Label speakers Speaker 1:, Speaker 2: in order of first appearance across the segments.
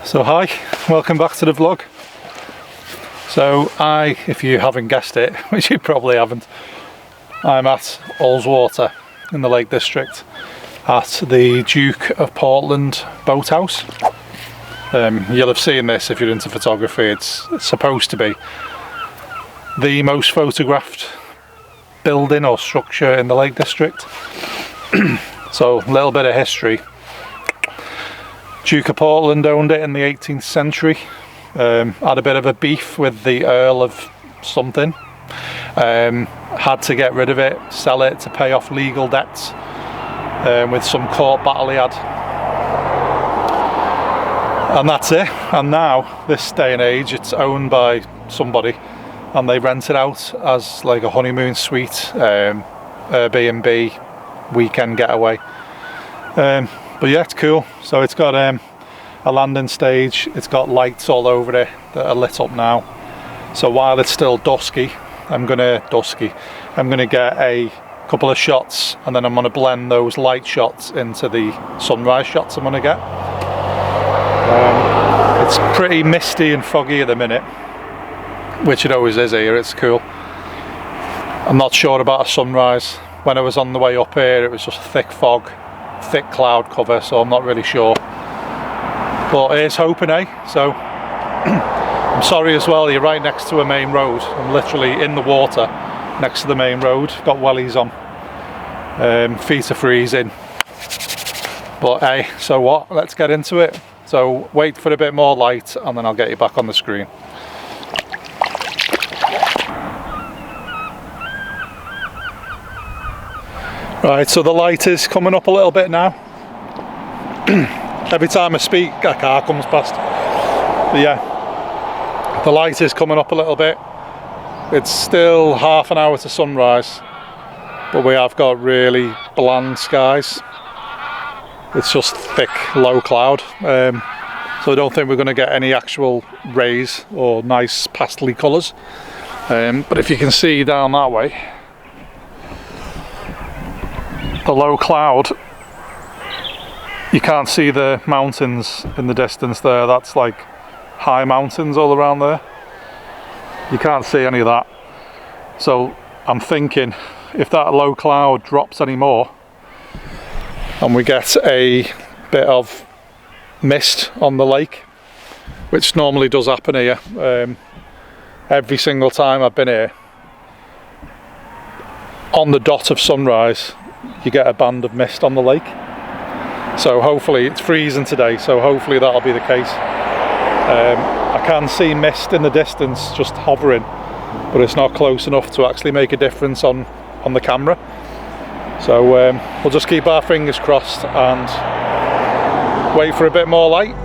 Speaker 1: So hi, welcome back to the vlog. So if you haven't guessed it, which you probably haven't, I'm at Ullswater in the Lake District at the Duke of Portland boathouse. You'll have seen this if you're into photography. It's supposed to be the most photographed building or structure in the Lake District. So a little bit of history. Duke of Portland owned it in the 18th century, had a bit of a beef with the Earl of something, had to get rid of it, sell it to pay off legal debts with some court battle he had. And that's it. And now, this day and age, it's owned by somebody and they rent it out as like a honeymoon suite, Airbnb, weekend getaway. But yeah, it's cool. So it's got a landing stage, it's got lights all over it that are lit up now. So while it's still dusky, I'm gonna get a couple of shots and then I'm gonna blend those light shots into the sunrise shots I'm gonna get. It's pretty misty and foggy at the minute, which it always is here. It's cool. I'm not sure about a sunrise. When I was on the way up here, it was just thick fog, thick cloud cover, so I'm not really sure, but here's hoping, So I'm sorry as well, you're right next to a main road. I'm literally in the water next to the main road, got wellies on, feet are freezing, but hey, so what, let's get into it. So wait for a bit more light and then I'll get you back on the screen. Right, so the light is coming up a little bit now. Every time I speak, a car comes past. But yeah, the light is coming up a little bit. It's still half an hour to sunrise, but we have got really bland skies. It's just thick, low cloud. So I don't think we're going to get any actual rays or nice pastel colours. But if you can see down that way, the low cloud, you can't see the mountains in the distance there. That's like high mountains all around there. You can't see any of that. So I'm thinking if that low cloud drops any more and we get a bit of mist on the lake, which normally does happen here, every single time I've been here, on the dot of sunrise you get a band of mist on the lake. So hopefully, it's freezing today, so hopefully that'll be the case. I can see mist in the distance just hovering, but it's not close enough to actually make a difference on the camera. So we'll just keep our fingers crossed and wait for a bit more light.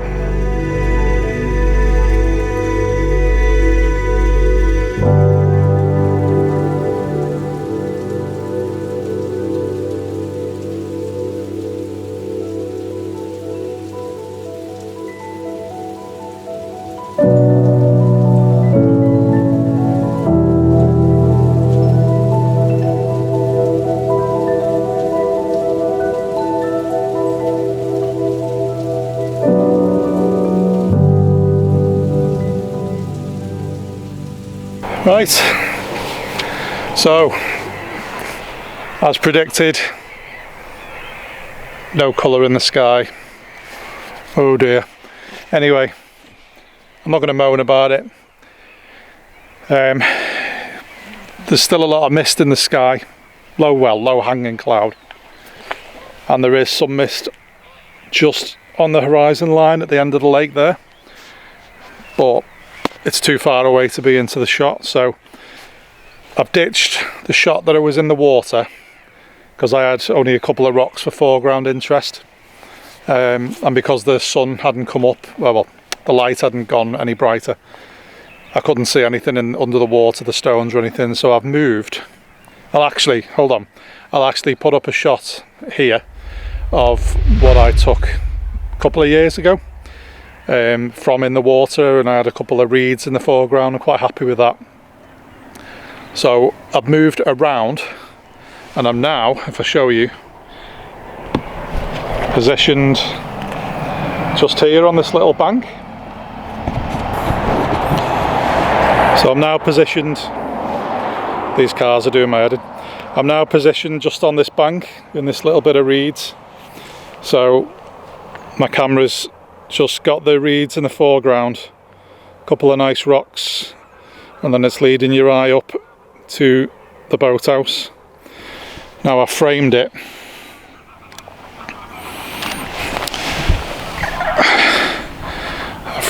Speaker 1: Right, so as predicted, no colour in the sky. Oh dear. Anyway, I'm not going to moan about it. There's still a lot of mist in the sky, low hanging cloud, and there is some mist just on the horizon line at the end of the lake there, but it's too far away to be into the shot, so I've ditched the shot that I was in the water because I had only a couple of rocks for foreground interest, and because the sun hadn't come up, well, the light hadn't gone any brighter, I couldn't see anything under the water, the stones or anything, so I've moved. I'll actually put up a shot here of what I took a couple of years ago. From in the water, and I had a couple of reeds in the foreground. I'm quite happy with that. So I've moved around and I'm now, if I show you, positioned just here on this little bank. So I'm now positioned, these cars are doing my head in. I'm now positioned just on this bank in this little bit of reeds. So my camera's just got the reeds in the foreground, a couple of nice rocks, and then it's leading your eye up to the boathouse. Now I framed it.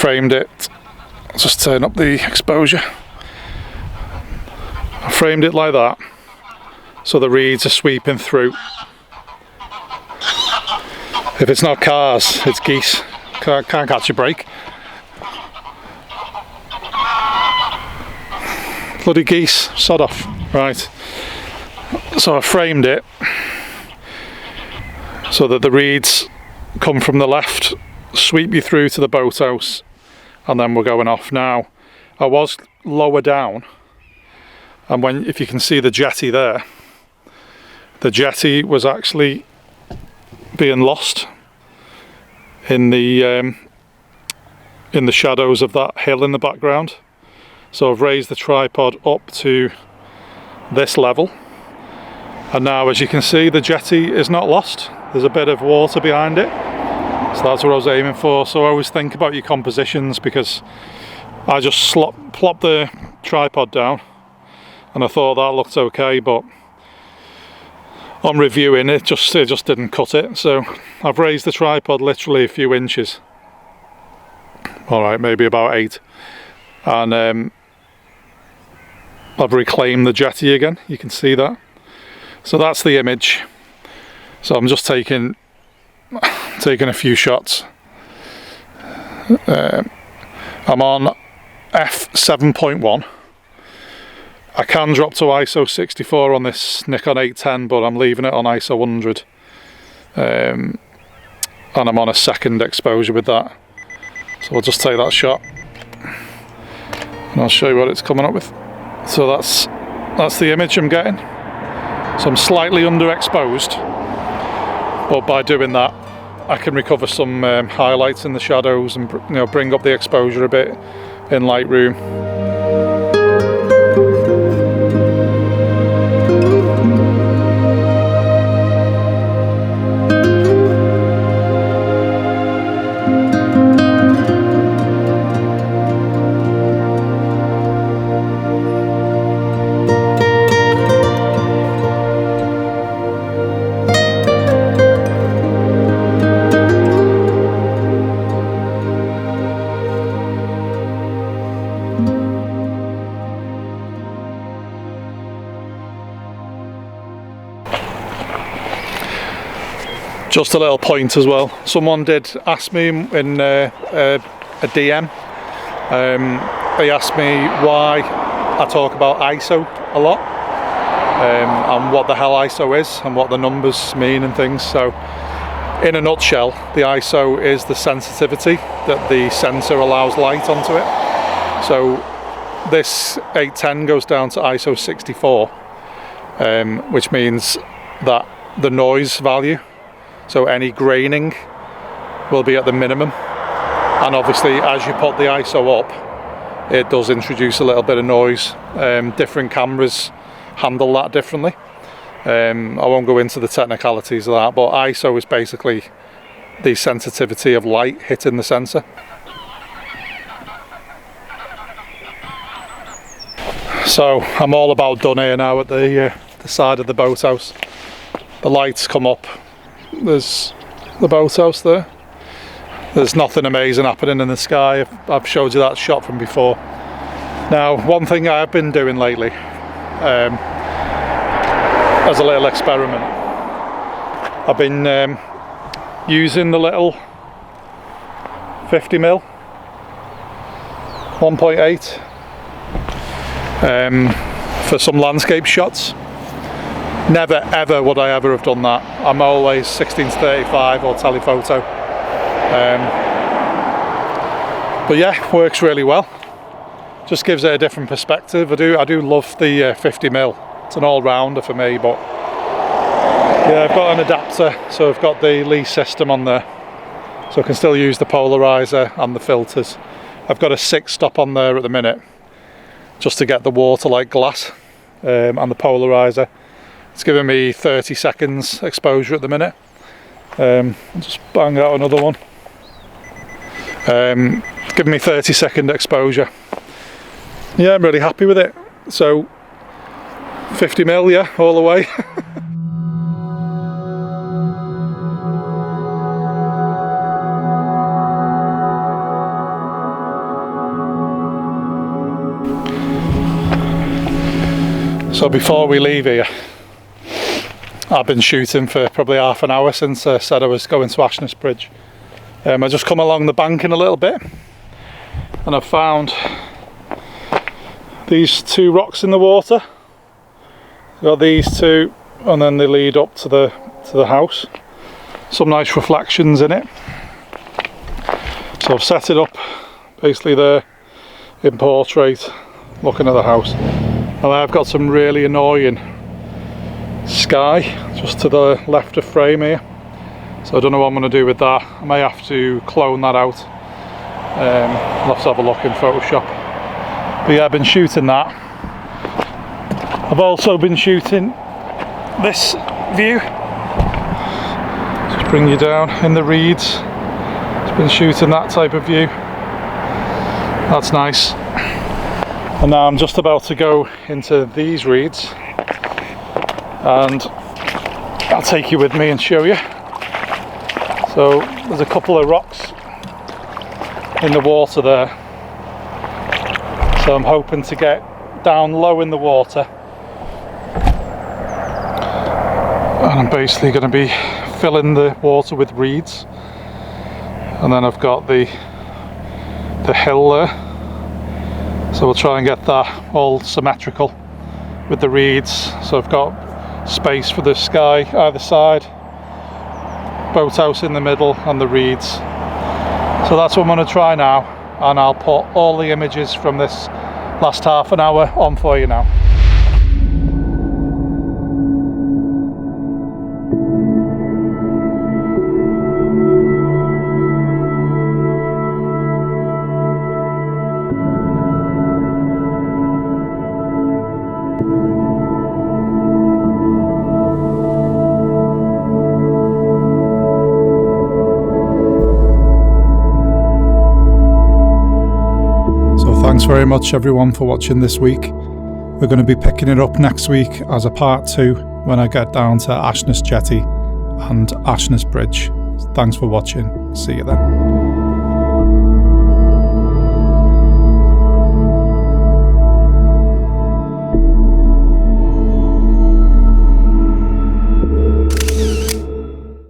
Speaker 1: I'll just turn up the exposure. I framed it like that, so the reeds are sweeping through. If it's not cars, it's geese. Can't catch a break. Bloody geese, sod off. Right, so I framed it so that the reeds come from the left, sweep you through to the boathouse, and then we're going off. Now, I was lower down, and if you can see the jetty there, the jetty was actually being lost in the shadows of that hill in the background. So I've raised the tripod up to this level, and now, as you can see, the jetty is not lost. There's a bit of water behind it, so that's what I was aiming for. So I always think about your compositions, because I just plopped the tripod down and I thought that looked okay, but on reviewing it just didn't cut it. So I've raised the tripod literally a few inches, alright, maybe about 8, and I've reclaimed the jetty again. You can see that. So that's the image. So I'm just taking a few shots. I'm on f7.1. I can drop to ISO 64 on this Nikon 810, but I'm leaving it on ISO 100. And I'm on a second exposure with that. So we'll just take that shot and I'll show you what it's coming up with. So that's the image I'm getting. So I'm slightly underexposed, but by doing that I can recover some highlights in the shadows and bring up the exposure a bit in Lightroom. Just a little point as well. Someone did ask me in a DM. They asked me why I talk about ISO a lot, and what the hell ISO is and what the numbers mean and things. So, in a nutshell, the ISO is the sensitivity that the sensor allows light onto it. So, this 810 goes down to ISO 64, which means that the noise value, so any graining, will be at the minimum. And obviously, as you put the ISO up, it does introduce a little bit of noise. Different cameras handle that differently. I won't go into the technicalities of that, but ISO is basically the sensitivity of light hitting the sensor. So I'm all about done here now at the side of the boathouse. The lights come up. There's the boathouse there. There's nothing amazing happening in the sky. I've showed you that shot from before. Now, one thing I've been doing lately, as a little experiment, I've been using the little 50mm 1.8 for some landscape shots. Never ever would I ever have done that. I'm always 16-35 or telephoto. But yeah, works really well. Just gives it a different perspective. I do love the 50mm. It's an all-rounder for me, but yeah, I've got an adapter, so I've got the Lee system on there, so I can still use the polarizer and the filters. I've got a 6-stop on there at the minute, just to get the water like glass, and the polarizer. It's giving me 30 seconds exposure at the minute. I'll just bang out another one. Giving me 30-second exposure. Yeah, I'm really happy with it. So 50mm, yeah, all the way. So before we leave here, I've been shooting for probably half an hour since I said I was going to Ashness Bridge. I just come along the bank in a little bit and I've found these two rocks in the water. Got these two, and then they lead up to the house. Some nice reflections in it. So I've set it up basically there in portrait, looking at the house. And I've got some really annoying sky just to the left of frame here. So I don't know what I'm going to do with that. I may have to clone that out. I'll have to have a look in Photoshop. But yeah, I've been shooting that. I've also been shooting this view. Just bring you down in the reeds. Just been shooting that type of view. That's nice. And now I'm just about to go into these reeds. And I'll take you with me and show you. So there's a couple of rocks in the water there. So I'm hoping to get down low in the water. And I'm basically going to be filling the water with reeds. And then I've got the hill there. So we'll try and get that all symmetrical with the reeds. So I've got space for the sky either side, boathouse in the middle, and the reeds. So that's what I'm going to try now, and I'll put all the images from this last half an hour on for you now. Thanks very much everyone for watching this week. We're going to be picking it up next week as a part 2 when I get down to Ashness Jetty and Ashness Bridge. Thanks for watching. See you then.